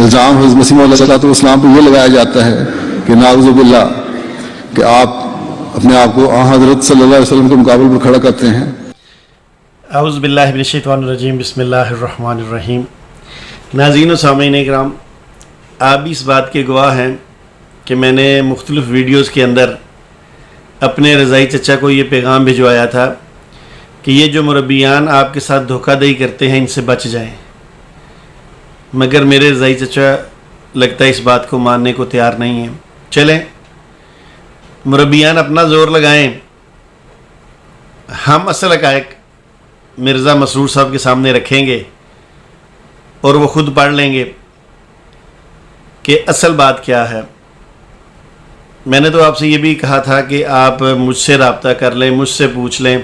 الزام حضرت مسیح موعود علیہ السلام پہ یہ لگایا جاتا ہے کہ نعوذ باللہ کہ آپ اپنے آپ کو حضرت صلی اللہ علیہ وسلم کے مقابل پر کھڑا کرتے ہیں۔ اعوذ باللہ من الشیطان الرجیم، بسم اللہ الرحمن الرحیم۔ ناظرین و سامعین کرام، آپ بھی اس بات کے گواہ ہیں کہ میں نے مختلف ویڈیوز کے اندر اپنے رضائی چچا کو یہ پیغام بھجوایا تھا کہ یہ جو مربیان آپ کے ساتھ دھوکہ دہی کرتے ہیں ان سے بچ جائیں، مگر میرے رضائی چچا لگتا ہے اس بات کو ماننے کو تیار نہیں ہیں۔ چلیں مربیان اپنا زور لگائیں، ہم اصل حقائق مرزا مسرور صاحب کے سامنے رکھیں گے اور وہ خود پڑھ لیں گے کہ اصل بات کیا ہے۔ میں نے تو آپ سے یہ بھی کہا تھا کہ آپ مجھ سے رابطہ کر لیں، مجھ سے پوچھ لیں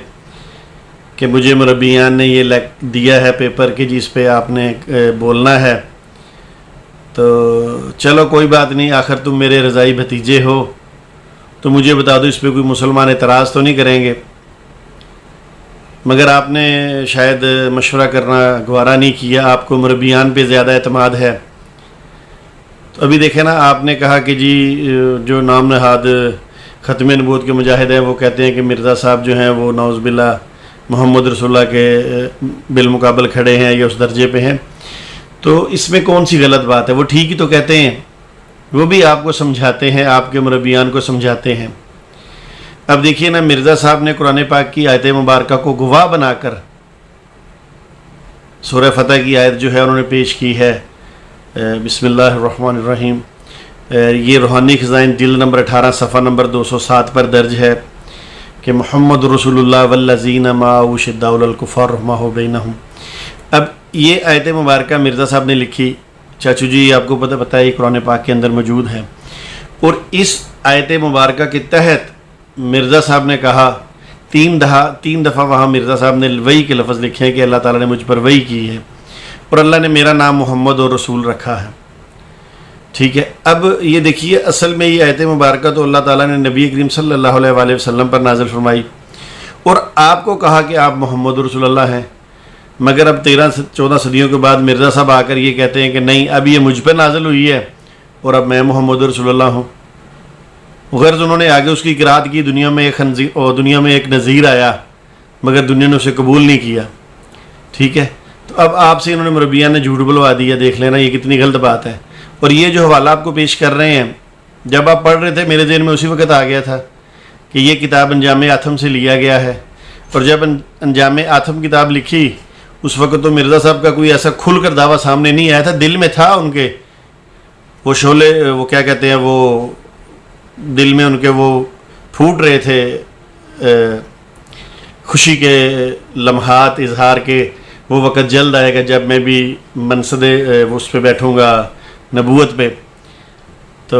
کہ مجھے مربیان نے یہ دیا ہے پیپر کہ جس پہ آپ نے بولنا ہے، تو چلو کوئی بات نہیں، آخر تم میرے رضائی بھتیجے ہو تو مجھے بتا دو، اس پہ کوئی مسلمان اعتراض تو نہیں کریں گے۔ مگر آپ نے شاید مشورہ کرنا گوارا نہیں کیا، آپ کو مربیان پہ زیادہ اعتماد ہے۔ تو ابھی دیکھیں نا، آپ نے کہا کہ جی جو نام نہاد ختم نبوت کے مجاہد ہیں وہ کہتے ہیں کہ مرزا صاحب جو ہیں وہ نعوذ باللہ محمد رسول اللہ کے بالمقابل کھڑے ہیں یا اس درجے پہ ہیں، تو اس میں کون سی غلط بات ہے؟ وہ ٹھیک ہی تو کہتے ہیں، وہ بھی آپ کو سمجھاتے ہیں، آپ کے مربیان کو سمجھاتے ہیں۔ اب دیکھیے نا، مرزا صاحب نے قرآن پاک کی آیت مبارکہ کو گواہ بنا کر سورہ فتح کی آیت جو ہے انہوں نے پیش کی ہے، بسم اللہ الرحمن الرحیم۔ یہ روحانی خزائن جلد نمبر 18 صفحہ نمبر 207 پر درج ہے کہ محمد رسول اللہ والذین معہ شداء علی الکفار رحماء بینہم۔ اب یہ آیت مبارکہ مرزا صاحب نے لکھی، چاچو جی آپ کو پتہ ہے یہ قرآن پاک کے اندر موجود ہے، اور اس آیت مبارکہ کے تحت مرزا صاحب نے کہا، تین دفعہ وہاں مرزا صاحب نے وحی کے لفظ لکھے ہیں کہ اللہ تعالیٰ نے مجھ پر وحی کی ہے اور اللہ نے میرا نام محمد اور رسول رکھا ہے۔ ٹھیک ہے، اب یہ دیکھیے، اصل میں یہ آیت مبارکہ تو اللہ تعالیٰ نے نبی کریم صلی اللہ علیہ وآلہ وسلم پر نازل فرمائی اور آپ کو کہا کہ آپ محمد رسول اللہ ہیں، مگر اب 13-14 صدیوں کے بعد مرزا صاحب آ کر یہ کہتے ہیں کہ نہیں، اب یہ مجھ پر نازل ہوئی ہے اور اب میں محمد رسول اللہ ہوں۔ غرض انہوں نے آگے اس کی قرات کی، دنیا میں ایک نذیر آیا مگر دنیا نے اسے قبول نہیں کیا۔ ٹھیک ہے، تو اب آپ سے انہوں نے مربیان نے جھوٹ بلوا دیا، دیکھ لینا یہ کتنی غلط بات ہے۔ اور یہ جو حوالہ آپ کو پیش کر رہے ہیں، جب آپ پڑھ رہے تھے میرے ذہن میں اسی وقت آ گیا تھا کہ یہ کتاب انجام آتم سے لیا گیا ہے، اور جب انجام آتم کتاب لکھی اس وقت تو مرزا صاحب کا کوئی ایسا کھل کر دعویٰ سامنے نہیں آیا تھا، دل میں تھا ان کے وہ شعلے، وہ کیا کہتے ہیں، وہ دل میں ان کے وہ پھوٹ رہے تھے خوشی کے لمحات اظہار کے، وہ وقت جلد آئے گا جب میں بھی منصب اس پہ بیٹھوں گا نبوت پہ۔ تو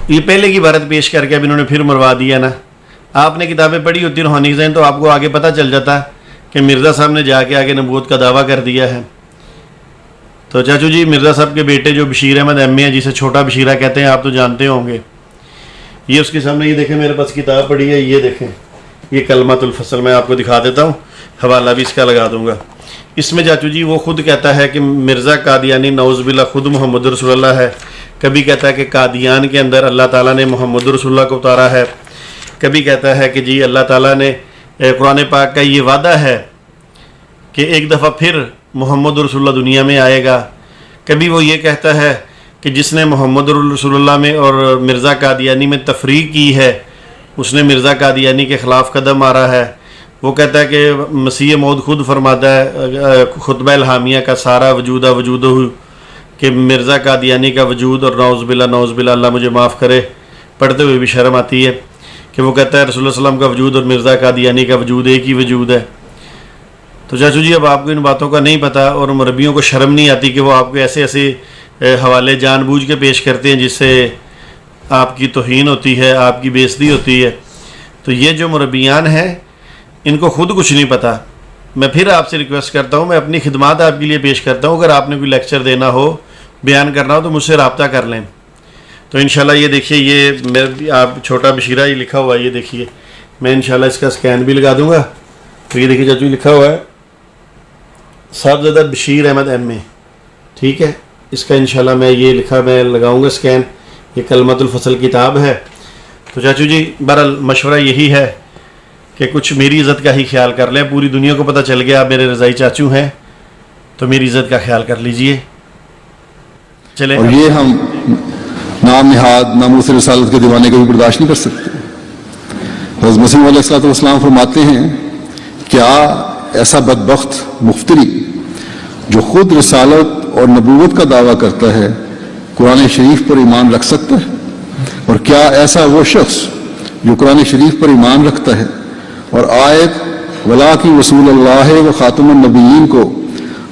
یہ پہلے کی عبارت پیش کر کے اب انہوں نے پھر مروا دیا نا۔ آپ نے کتابیں پڑھی ہوتی روحانی خزائن تو آپ کو آگے پتہ چل جاتا کہ مرزا صاحب نے جا کے آگے نبوت کا دعویٰ کر دیا ہے۔ تو چاچو جی، مرزا صاحب کے بیٹے جو بشیر احمد ایم اے ہیں، جسے چھوٹا بشیرہ کہتے ہیں، آپ تو جانتے ہوں گے، یہ اس کے سامنے یہ دیکھیں، میرے پاس کتاب پڑھی ہے، یہ دیکھیں، یہ کلمۃ الفصل، میں آپ کو دکھا دیتا ہوں، حوالہ بھی اس کا لگا دوں گا۔ اس میں چاچو جی وہ خود کہتا ہے کہ مرزا قادیانی نعوذ باللہ خود محمد رسول اللہ ہے، کبھی کہتا ہے کہ قادیان کے اندر اللہ تعالیٰ نے محمد رسول اللہ کو اتارا ہے، کبھی کہتا ہے کہ جی اللہ تعالیٰ نے قرآن پاک کا یہ وعدہ ہے کہ ایک دفعہ پھر محمد رسول اللہ دنیا میں آئے گا، کبھی وہ یہ کہتا ہے کہ جس نے محمد رسول اللہ میں اور مرزا قادیانی میں تفریق کی ہے اس نے مرزا قادیانی کے خلاف قدم مارا ہے۔ وہ کہتا ہے کہ مسیح موعود خود فرماتا ہے خطبہ الہامیہ کا سارا وجودہ وجودہ کہ مرزا قادیانی کا وجود، اور نعوذ باللہ اللہ مجھے معاف کرے، پڑھتے ہوئے بھی شرم آتی ہے کہ وہ کہتا ہے رسول اللہ صلی اللہ علیہ وسلم کا وجود اور مرزا قادیانی کا وجود ایک ہی وجود ہے۔ تو چاچو جی اب آپ کو ان باتوں کا نہیں پتہ، اور مربیوں کو شرم نہیں آتی کہ وہ آپ کو ایسے ایسے حوالے جان بوجھ کے پیش کرتے ہیں جس سے آپ کی توہین ہوتی ہے، آپ کی بے عزتی ہوتی ہے۔ تو یہ جو مربیان ہیں ان کو خود کچھ نہیں پتہ۔ میں پھر آپ سے ریکویسٹ کرتا ہوں، میں اپنی خدمات آپ کے لیے پیش کرتا ہوں، اگر آپ نے کوئی لیکچر دینا ہو، بیان کرنا ہو تو مجھ سے رابطہ کر لیں۔ تو انشاءاللہ یہ دیکھیے، یہ آپ چھوٹا بشیرہ ہی لکھا ہوا ہے، یہ دیکھیے، میں انشاءاللہ اس کا سکین بھی لگا دوں گا۔ تو یہ دیکھیے چاچو لکھا ہوا ہے صاحبزادہ بشیر احمد ایم اے، ٹھیک ہے، اس کا انشاءاللہ میں یہ لکھا میں لگاؤں گا اسکین. یہ کلمۃ الفصل کتاب ہے. تو چاچو جی بہرحال مشورہ یہی ہے کہ کچھ میری عزت کا ہی خیال کر لیں. پوری دنیا کو پتہ چل گیا آپ میرے رضائی چاچو ہیں, تو میری عزت کا خیال کر لیجئے. چلیں. اور یہ ہم نام نہاد ناموس رسالت کے دیوانے کو بھی برداشت نہیں کر سکتے. حضرت مسیح علیہ الصلوۃ والسلام فرماتے ہیں, کیا ایسا بدبخت مفتری جو خود رسالت اور نبوت کا دعویٰ کرتا ہے قرآن شریف پر ایمان رکھ سکتا ہے؟ اور کیا ایسا وہ شخص جو قرآن شریف پر ایمان رکھتا ہے اور آیت ولا کی رسول اللہ و خاتم النبیین کو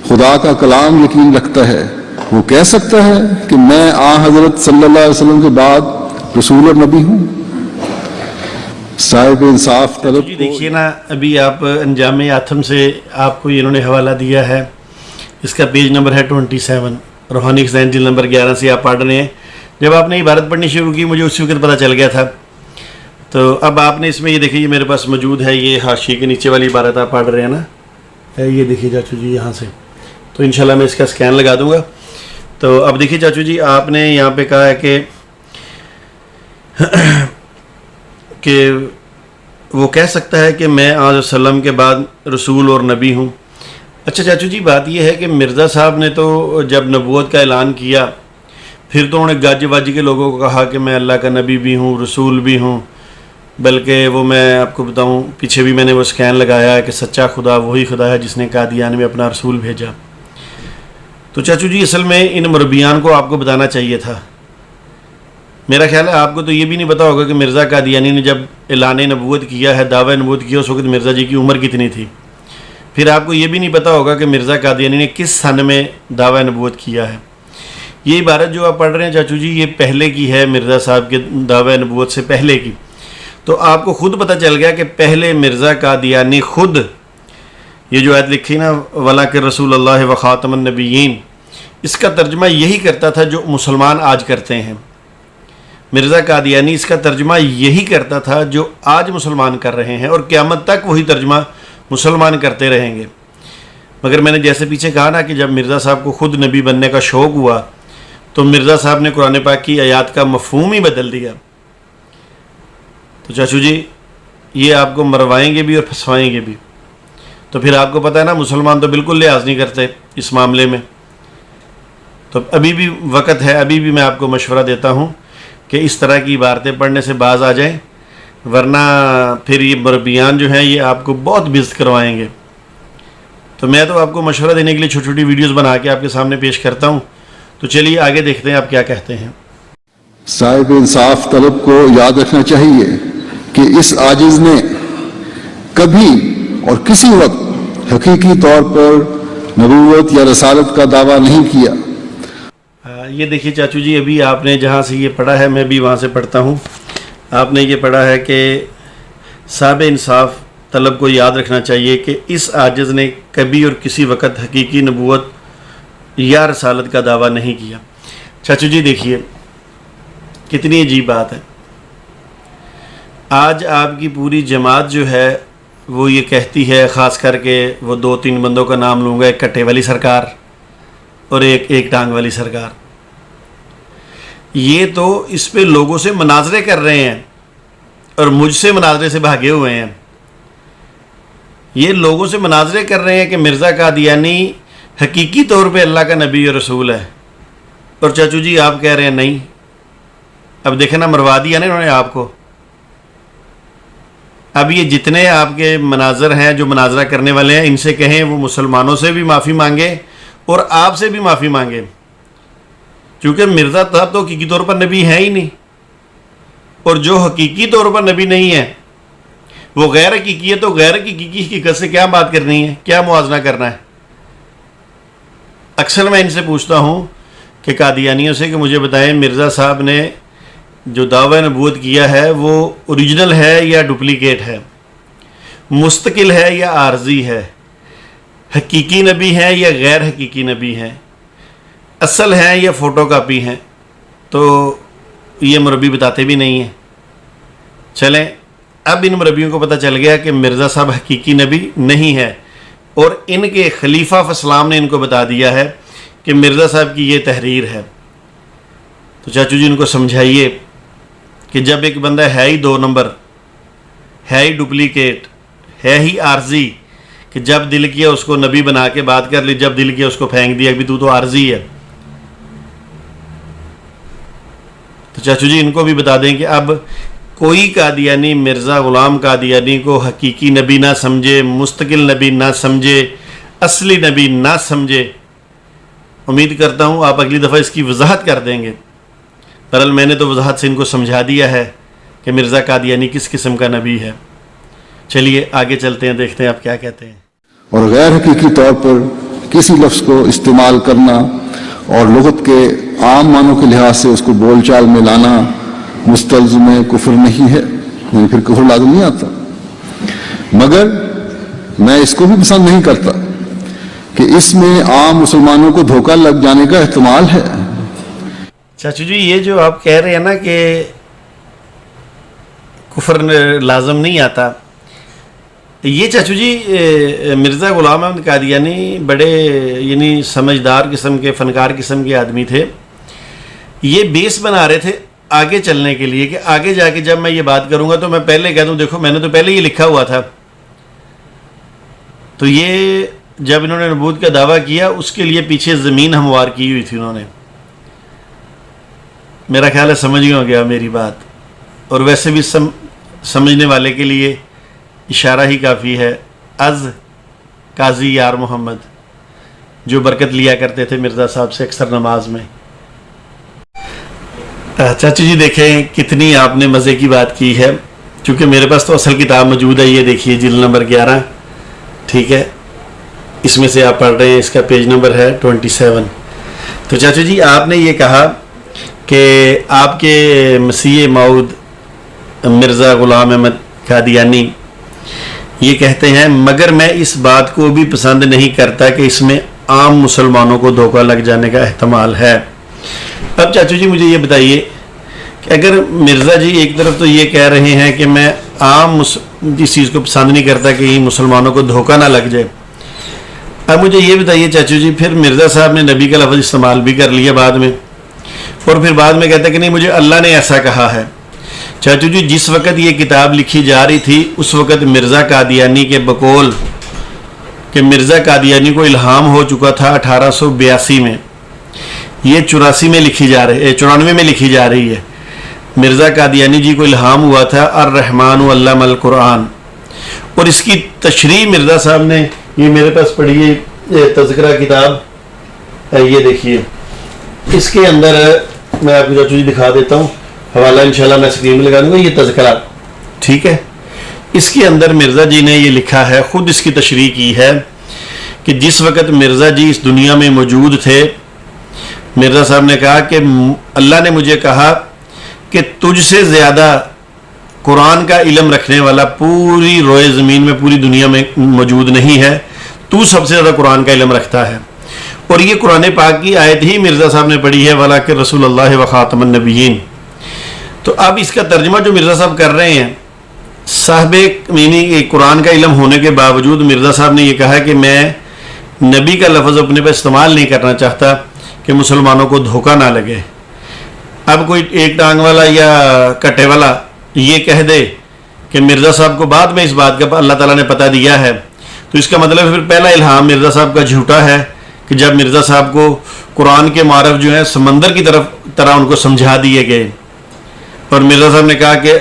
خدا کا کلام یقین رکھتا ہے, وہ کہہ سکتا ہے کہ میں حضرت صلی اللہ علیہ وسلم کے بعد رسول اور نبی ہوں؟ صاحب انصاف طلب جی دیکھیے نا, ابھی آپ انجام آتم سے آپ کو انہوں نے حوالہ دیا ہے. اس کا پیج نمبر ہے 27, روحانی خزائن جلد نمبر 11 سے آپ پڑھ رہے ہیں. جب آپ نے عبارت پڑھنی شروع کی مجھے اسی وقت پتہ چل گیا تھا. تو اب آپ نے اس میں یہ دیکھیے, یہ میرے پاس موجود ہے, یہ حاشیے کے نیچے والی عبارت آپ پڑھ رہے ہیں نا, یہ دیکھیے چاچو جی یہاں سے. تو انشاءاللہ میں اس کا اسکین لگا دوں گا. تو اب دیکھیے چاچو جی, آپ نے یہاں پہ کہا ہے کہ وہ کہہ سکتا ہے کہ میں آج وسلم کے بعد رسول اور نبی ہوں. اچھا چاچو جی, بات یہ ہے کہ مرزا صاحب نے تو جب نبوت کا اعلان کیا پھر تو انہوں نے گج وج کے لوگوں کو کہا کہ میں اللہ کا نبی بھی ہوں, رسول بھی ہوں. بلکہ وہ میں آپ کو بتاؤں, پیچھے بھی میں نے وہ اسکین لگایا ہے کہ سچا خدا وہی خدا ہے جس نے قادیان میں اپنا رسول بھیجا. تو چاچو جی اصل میں ان مربیان کو آپ کو بتانا چاہیے تھا. میرا خیال ہے آپ کو تو یہ بھی نہیں پتا ہوگا کہ مرزا قادیانی نے جب اعلان نبوت کیا ہے, دعوی نبوت کیا, اس وقت مرزا جی کی عمر کتنی تھی. پھر آپ کو یہ بھی نہیں پتا ہوگا کہ مرزا قادیانی نے کس سن میں دعوی نبوت کیا ہے. یہ عبارت جو آپ پڑھ رہے ہیں چاچو جی, یہ پہلے کی ہے, مرزا صاحب کے دعوی نبوت سے پہلے کی. تو آپ کو خود پتہ چل گیا کہ پہلے مرزا قادیانی خود یہ جو آیت لکھی نا ولا کہ رسول اللہ و خاتم النبیین, اس کا ترجمہ یہی کرتا تھا جو مسلمان آج کرتے ہیں. مرزا قادیانی اس کا ترجمہ یہی کرتا تھا جو آج مسلمان کر رہے ہیں, اور قیامت تک وہی ترجمہ مسلمان کرتے رہیں گے. مگر میں نے جیسے پیچھے کہا نا کہ جب مرزا صاحب کو خود نبی بننے کا شوق ہوا تو مرزا صاحب نے قرآن پاک کی آیات کا مفہوم ہی بدل دیا. تو چاچو جی یہ آپ کو مروائیں گے بھی اور پھنسوائیں گے بھی. تو پھر آپ کو پتہ ہے نا, مسلمان تو بالکل لحاظ نہیں کرتے اس معاملے میں. تو ابھی بھی وقت ہے, ابھی بھی میں آپ کو مشورہ دیتا ہوں کہ اس طرح کی عبارتیں پڑھنے سے باز آ جائیں, ورنہ پھر یہ مربیان جو ہیں یہ آپ کو بہت بزد کروائیں گے. تو میں تو آپ کو مشورہ دینے کے لیے چھوٹی چھوٹی ویڈیوز بنا کے آپ کے سامنے پیش کرتا ہوں. تو چلیے آگے دیکھتے ہیں آپ کیا کہتے ہیں. صاحب انصاف طلب کو یاد رکھنا چاہیے کہ اس عاجز نے کبھی اور کسی وقت حقیقی طور پر نبوت یا رسالت کا دعویٰ نہیں کیا. یہ دیکھیے چاچو جی, ابھی آپ نے جہاں سے یہ پڑھا ہے میں بھی وہاں سے پڑھتا ہوں. آپ نے یہ پڑھا ہے کہ صاحب انصاف طلب کو یاد رکھنا چاہیے کہ اس عاجز نے کبھی اور کسی وقت حقیقی نبوت یا رسالت کا دعویٰ نہیں کیا. چاچو جی دیکھیے کتنی عجیب بات ہے. آج آپ کی پوری جماعت جو ہے وہ یہ کہتی ہے, خاص کر کے وہ 2-3 بندوں کا نام لوں گا, ایک کٹے والی سرکار اور ایک ٹانگ والی سرکار. یہ تو اس پہ لوگوں سے مناظرے کر رہے ہیں اور مجھ سے مناظرے سے بھاگے ہوئے ہیں. یہ لوگوں سے مناظرے کر رہے ہیں کہ مرزا قادیانی حقیقی طور پہ اللہ کا نبی اور رسول ہے, اور چاچو جی آپ کہہ رہے ہیں نہیں. اب دیکھیں نا, مروا دیا نا انہوں نے آپ کو. اب یہ جتنے آپ کے مناظر ہیں جو مناظرہ کرنے والے ہیں, ان سے کہیں وہ مسلمانوں سے بھی معافی مانگے اور آپ سے بھی معافی مانگے, کیونکہ مرزا صاحب تو حقیقی طور پر نبی ہے ہی نہیں, اور جو حقیقی طور پر نبی نہیں ہے وہ غیر حقیقی ہے. تو غیر حقیقی کی حقیقت سے کیا بات کرنی ہے, کیا موازنہ کرنا ہے. اکثر میں ان سے پوچھتا ہوں کہ قادیانیوں سے کہ مجھے بتائیں مرزا صاحب نے جو دعوی نبوت کیا ہے وہ اوریجنل ہے یا ڈپلیکیٹ ہے, مستقل ہے یا عارضی ہے, حقیقی نبی ہے یا غیر حقیقی نبی ہے, اصل ہیں یا فوٹو کاپی ہیں. تو یہ مربی بتاتے بھی نہیں ہیں. چلیں اب ان مربیوں کو پتہ چل گیا کہ مرزا صاحب حقیقی نبی نہیں ہے, اور ان کے خلیفہ اسلام نے ان کو بتا دیا ہے کہ مرزا صاحب کی یہ تحریر ہے، تو چاچو جی ان کو سمجھائیے کہ جب ایک بندہ ہے ہی 2 نمبر، ہے ہی ڈپلیکیٹ، ہے ہی عارضی، کہ جب دل کیا اس کو نبی بنا کے بات کر لی، جب دل کیا اس کو پھینک دیا کہ تو عارضی ہے، تو چاچو جی ان کو بھی بتا دیں کہ اب کوئی قادیانی مرزا غلام قادیانی کو حقیقی نبی نہ سمجھے، مستقل نبی نہ سمجھے، اصلی نبی نہ سمجھے۔ امید کرتا ہوں آپ اگلی دفعہ اس کی وضاحت کر دیں گے۔ بہرحال میں نے تو وضاحت سے ان کو سمجھا دیا ہے کہ مرزا قادیانی کس قسم کا نبی ہے۔ چلیے آگے چلتے ہیں، دیکھتے ہیں آپ کیا کہتے ہیں۔ اور غیر حقیقی طور پر کسی لفظ کو استعمال کرنا اور لغت کے عام معنوں کے لحاظ سے اس کو بول چال میں لانا مستلزم کفر نہیں ہے، یعنی پھر کفر لازم نہیں آتا، مگر میں اس کو بھی پسند نہیں کرتا کہ اس میں عام مسلمانوں کو دھوکہ لگ جانے کا احتمال ہے۔ چاچو جی یہ جو آپ کہہ رہے ہیں نا کہ کفر لازم نہیں آتا، یہ چاچو جی مرزا غلام احمد قادیانی بڑے یعنی سمجھدار قسم کے، فنکار قسم کے آدمی تھے۔ یہ بیس بنا رہے تھے آگے چلنے کے لیے کہ آگے جا کے جب میں یہ بات کروں گا تو میں پہلے کہہ دوں دیکھو میں نے تو پہلے یہ لکھا ہوا تھا۔ تو یہ جب انہوں نے نبوت کا دعویٰ کیا اس کے لیے پیچھے زمین ہموار کی ہوئی تھی انہوں نے۔ میرا خیال ہے سمجھ گئے ہو گیا میری بات، اور ویسے بھی سمجھنے والے کے لیے اشارہ ہی کافی ہے۔ از قاضی یار محمد جو برکت لیا کرتے تھے مرزا صاحب سے اکثر نماز میں۔ چاچو جی دیکھیں کتنی آپ نے مزے کی بات کی ہے، چونکہ میرے پاس تو اصل کتاب موجود ہے، یہ دیکھیے جلد نمبر 11، ٹھیک ہے، اس میں سے آپ پڑھ رہے ہیں، اس کا پیج نمبر ہے 27۔ تو چاچو جی آپ نے یہ کہا کہ آپ کے مسیح موعود مرزا غلام احمد قادیانی یہ کہتے ہیں مگر میں اس بات کو بھی پسند نہیں کرتا کہ اس میں عام مسلمانوں کو دھوکہ لگ جانے کا احتمال ہے۔ اب چاچو جی مجھے یہ بتائیے کہ اگر مرزا جی ایک طرف تو یہ کہہ رہے ہیں کہ میں عام اس چیز کو پسند نہیں کرتا کہ مسلمانوں کو دھوکہ نہ لگ جائے، اب مجھے یہ بتائیے چاچو جی پھر مرزا صاحب نے نبی کا لفظ استعمال بھی کر لیا بعد میں، اور پھر بعد میں کہتا ہے کہ نہیں مجھے اللہ نے ایسا کہا ہے۔ چاچو جی جس وقت یہ کتاب لکھی جا رہی تھی اس وقت مرزا قادیانی کے بقول کہ مرزا قادیانی کو الہام ہو چکا تھا 1882 میں، یہ 84 میں لکھی جا رہی ہے، 94 میں لکھی جا رہی ہے۔ مرزا قادیانی جی کو الہام ہوا تھا الرحمن علم القرآن، اور اس کی تشریح مرزا صاحب نے، یہ میرے پاس پڑھیے تذکرہ کتاب، یہ دیکھیے اس کے اندر میں آپ کو چاچو جی دکھا دیتا ہوں، حوالہ انشاءاللہ میں اسکرین میں لگا دوں گا، یہ تذکرہ ٹھیک ہے۔ اس کے اندر مرزا جی نے یہ لکھا ہے، خود اس کی تشریح کی ہے کہ جس وقت مرزا جی اس دنیا میں موجود تھے، مرزا صاحب نے کہا کہ اللہ نے مجھے کہا کہ تجھ سے زیادہ قرآن کا علم رکھنے والا پوری روئے زمین میں پوری دنیا میں موجود نہیں ہے، تو سب سے زیادہ قرآن کا علم رکھتا ہے۔ اور یہ قرآن پاک کی آیت ہی مرزا صاحب نے پڑھی ہے وَلَٰكِن رسول اللہ وخاتم النبیین۔ تو اب اس کا ترجمہ جو مرزا صاحب کر رہے ہیں، صاحب یعنی قرآن کا علم ہونے کے باوجود مرزا صاحب نے یہ کہا کہ میں نبی کا لفظ اپنے پہ استعمال نہیں کرنا چاہتا کہ مسلمانوں کو دھوکہ نہ لگے۔ اب کوئی ایک ٹانگ والا یا کٹے والا یہ کہہ دے کہ مرزا صاحب کو بعد میں اس بات کا اللہ تعالیٰ نے پتہ دیا ہے، تو اس کا مطلب پھر پہلا الہام مرزا صاحب کا جھوٹا ہے کہ جب مرزا صاحب کو قرآن کے معرف جو ہیں سمندر کی طرح ان کو سمجھا دیے گئے، اور مرزا صاحب نے کہا کہ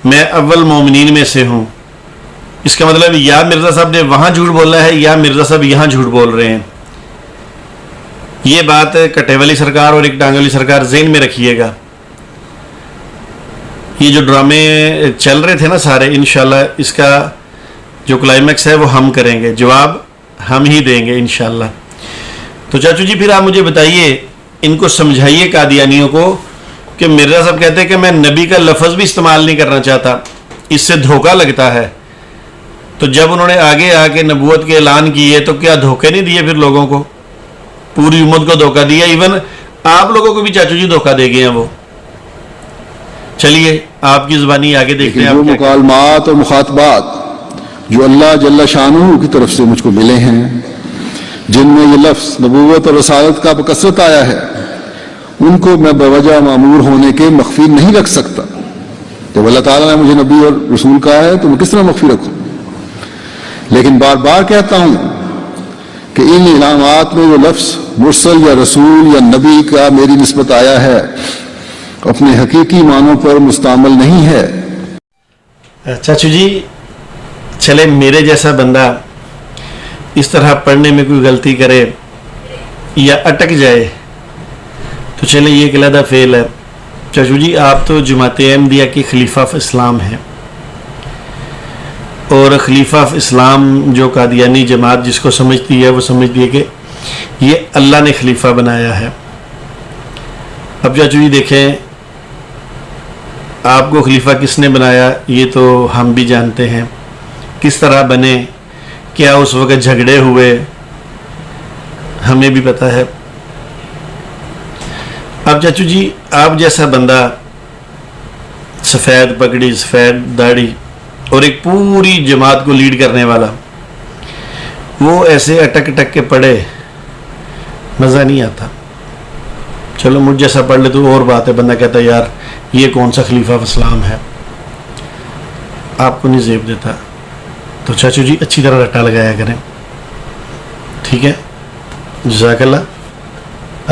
میں اول مومنین میں سے ہوں، اس کا مطلب یا مرزا صاحب نے وہاں جھوٹ بولا ہے یا مرزا صاحب یہاں جھوٹ بول رہے ہیں۔ یہ بات کٹے والی سرکار اور ایک ٹانگ والی سرکار ذہن میں رکھیے گا۔ یہ جو ڈرامے چل رہے تھے نا سارے، انشاءاللہ اس کا جو کلائمیکس ہے وہ ہم کریں گے، جواب ہم ہی دیں گے انشاءاللہ۔ تو چاچو جی پھر آپ مجھے بتائیے، ان کو سمجھائیے قادیانیوں کو کہ مرزا صاحب کہتے ہیں کہ میں نبی کا لفظ بھی استعمال نہیں کرنا چاہتا، اس سے دھوکہ لگتا ہے۔ تو جب انہوں نے آگے آ کے نبوت کے اعلان کیے تو کیا دھوکے نہیں دیے پھر لوگوں کو؟ پوری امت کو دھوکہ دیا، ایون آپ لوگوں کو بھی چاچو جی دھوکہ دے گئے ہیں وہ۔ چلیے آپ کی زبانی آگے دیکھتے ہیں۔ جو مکالمات اور مخاطبات جو اللہ جل شانہ کی طرف سے مجھ کو ملے ہیں، جن میں یہ لفظ نبوت اور رسالت کا بکثرت آیا ہے ان کو میں بوجہ معمور ہونے کے مخفی نہیں رکھ سکتا. جب اللہ تعالیٰ نے مجھے نبی اور رسول کہا ہے تو میں کس طرح مخفی رکھوں؟ لیکن بار بار کہتا ہوں کہ ان انعامات میں جو لفظ مرسل یا رسول یا نبی کا میری نسبت آیا ہے اپنے حقیقی معنوں پر مستعمل نہیں ہے. چاچو جی چلے میرے جیسا بندہ اس طرح پڑھنے میں کوئی غلطی کرے یا اٹک جائے تو چلے یہ ایک علیحدہ فعل ہے. چاچو جی آپ تو جماعت احمدیہ کے خلیفہ آف اسلام ہیں، اور خلیفہ آف اسلام جو قادیانی جماعت جس کو سمجھتی ہے وہ سمجھتی ہے کہ یہ اللہ نے خلیفہ بنایا ہے. اب چاچو جی دیکھیں آپ کو خلیفہ کس نے بنایا یہ تو ہم بھی جانتے ہیں، کس طرح بنے، کیا اس وقت جھگڑے ہوئے ہمیں بھی پتہ ہے. اب چاچو جی آپ جیسا بندہ سفید پگڑی سفید داڑھی اور ایک پوری جماعت کو لیڈ کرنے والا، وہ ایسے اٹک اٹک کے پڑھے مزہ نہیں آتا. چلو مجھ جیسا پڑھ لے تو اور بات ہے، بندہ کہتا ہے یار یہ کون سا خلیفہ آف اسلام ہے، آپ کو نہیں زیب دیتا. تو چاچو جی اچھی طرح رٹا لگایا کریں، ٹھیک ہے؟ جزاک اللہ.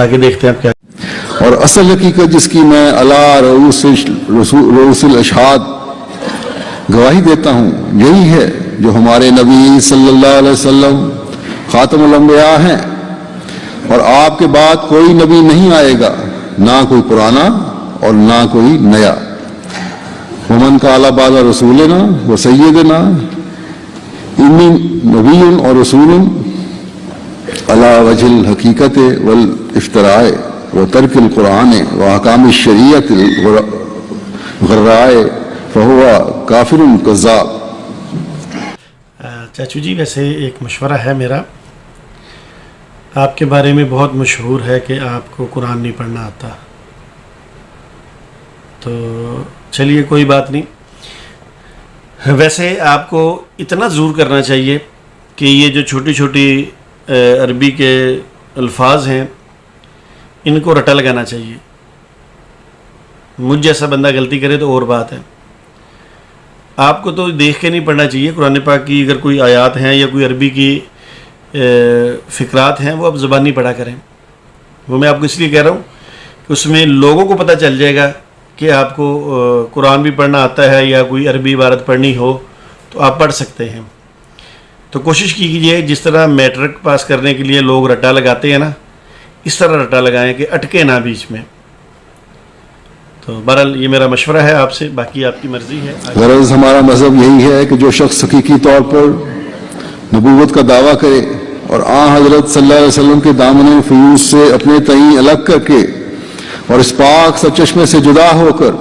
آگے دیکھتے ہیں آپ کیا. اور اصل حقیقت جس کی میں علی رؤوس الاشہاد گواہی دیتا ہوں یہی ہے جو ہمارے نبی صلی اللہ علیہ وسلم خاتم الانبیاء ہیں، اور آپ کے بعد کوئی نبی نہیں آئے گا، نہ کوئی پرانا اور نہ کوئی نیا. ومن قال بعد رسولنا و سیدنا انی نبی اور رسول علی وجہ الحقیقت والافتراء و ترک القرآن و احکام الشریعت الغراء فہو کافر کذاب. چاچو جی ویسے ایک مشورہ ہے میرا، آپ کے بارے میں بہت مشہور ہے کہ آپ کو قرآن نہیں پڑھنا آتا، تو چلیے کوئی بات نہیں. ویسے آپ کو اتنا ضرور کرنا چاہیے کہ یہ جو چھوٹی چھوٹی عربی کے الفاظ ہیں ان کو رٹا لگانا چاہیے. مجھ جیسا بندہ غلطی کرے تو اور بات ہے، آپ کو تو دیکھ کے نہیں پڑھنا چاہیے. قرآن پاک کی اگر کوئی آیات ہیں یا کوئی عربی کی فقرات ہیں وہ آپ زبانی پڑھا کریں. وہ میں آپ کو اس لیے کہہ رہا ہوں کہ اس میں لوگوں کو پتہ چل جائے گا کہ آپ کو قرآن بھی پڑھنا آتا ہے یا کوئی عربی عبارت پڑھنی ہو تو آپ پڑھ سکتے ہیں. تو کوشش کیجیے جس طرح میٹرک پاس کرنے کے لیے لوگ رٹا لگاتے ہیں نا، اس طرح رٹا لگائیں کہ اٹکے نہ بیچ میں. تو بہرحال یہ میرا مشورہ ہے آپ سے، باقی آپ کی مرضی ہے. غرض ہمارا مذہب یہی ہے کہ جو شخص حقیقی طور پر نبوت کا دعویٰ کرے اور حضرت صلی اللہ علیہ وسلم کے دامن فیوز سے اپنے تئیں الگ کر کے اور اس پاک سرچشمے سے جدا ہو کر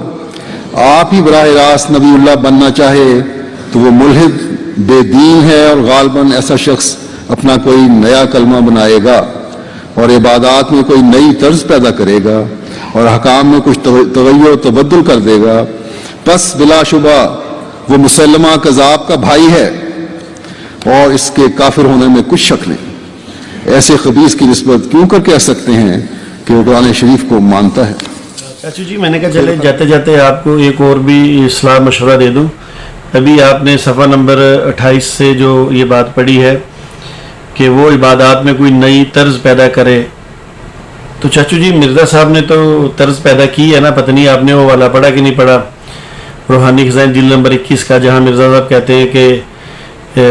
آپ ہی براہ راست نبی اللہ بننا چاہے تو وہ ملحد بے دین ہے، اور غالباً ایسا شخص اپنا کوئی نیا کلمہ بنائے گا اور عبادات میں کوئی نئی طرز پیدا کرے گا اور حکام میں کچھ تغیر و تبدل کر دے گا. پس بلا شبہ وہ مسلمہ کذاب کا بھائی ہے اور اس کے کافر ہونے میں کچھ شک نہیں. ایسے خبیث کی نسبت کیوں کر کہہ سکتے ہیں کہ وہ قرآن شریف کو مانتا ہے. چاچو جی میں نے کہا چلے جاتے جاتے آپ کو ایک اور بھی اصلاح مشورہ دے دوں. ابھی آپ نے صفحہ نمبر 28 سے جو یہ بات پڑھی ہے کہ وہ عبادات میں کوئی نئی طرز پیدا کرے، تو چاچو جی مرزا صاحب نے تو طرز پیدا کی ہے نا. پتہ نہیں آپ نے وہ والا پڑھا کہ نہیں پڑھا، روحانی خزائن جلد نمبر 21 کا، جہاں مرزا صاحب کہتے ہیں کہ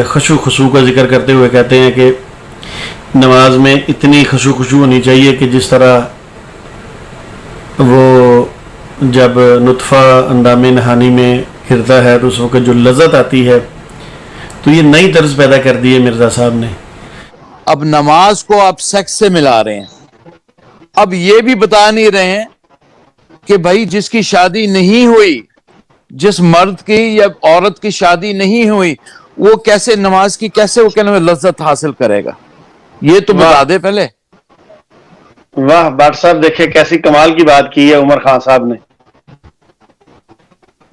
خشوع کا ذکر کرتے ہوئے کہتے ہیں کہ نماز میں اتنی خشوع ہونی چاہیے کہ جس طرح وہ جب نطفہ اندام نہانی میں گرتا ہے تو اس وقت جو لذت آتی ہے، تو یہ نئی طرز پیدا کر دی ہے مرزا صاحب نے. اب نماز کو آپ سیکس سے ملا رہے ہیں. اب یہ بھی بتا نہیں رہے ہیں کہ بھائی جس کی شادی نہیں ہوئی، جس مرد کی یا عورت کی شادی نہیں ہوئی، وہ کیسے نماز کی کیسے وہ کہنے میں لذت حاصل کرے گا؟ یہ تو بتا دے پہلے. واہ بٹ صاحب دیکھیں کیسی کمال کی بات کی ہے عمر خان صاحب نے.